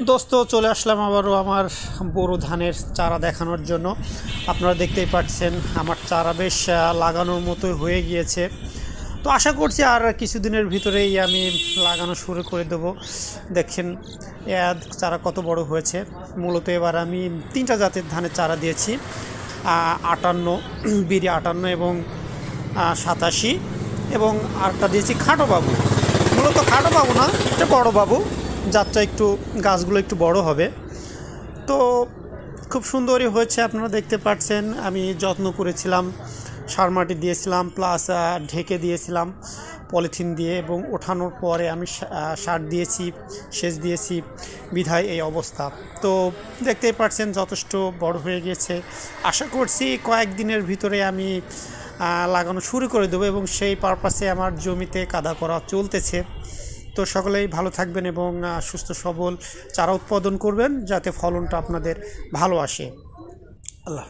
দোস্ত চলে আসলাম আবারও আমার বোরো ধানের চারা দেখানোর জন্য। আপনারা দেখতেই পাচ্ছেন আমার চারা বেশ লাগানোর মতোই হয়ে গিয়েছে। তো আশা করছি আর কিছুদিনের ভিতরেই আমি লাগানো শুরু করে দেবো। দেখেন চারা কত বড় হয়েছে। মূলত এবার আমি 3টা জাতের ধানের চারা দিয়েছি, 58, বিডি 58 এবং 87, এবং আরেকটা দিয়েছি খাটো বাবু। মূলত খাটো বাবু না, এটা বড় বাবু, জাতটা একটু গাছগুলো একটু বড় হবে। তো খুব সুন্দরই হয়েছে, আপনারা দেখতে পাচ্ছেন। আমি যত্ন করেছিলাম, সার মাটি দিয়েছিলাম, প্লাস ঢেকে দিয়েছিলাম পলিথিন দিয়ে, এবং ওঠানোর পরে আমি সার দিয়েছি, সেচ দিয়েছি, বিধায় এই অবস্থা। তো দেখতেই পাচ্ছেন যথেষ্ট বড় হয়ে গেছে। আশা করছি কয়েকদিনের ভিতরে আমি লাগানো শুরু করে দেবো, এবং সেই পারপাসে আমার জমিতে কাদা করা চলতেছে। তো সকলেই ভালো থাকবেন এবং সুস্থ সবল চারা উৎপাদন করবেন, যাতে ফলনটা আপনাদের ভালো আসে। আল্লাহ।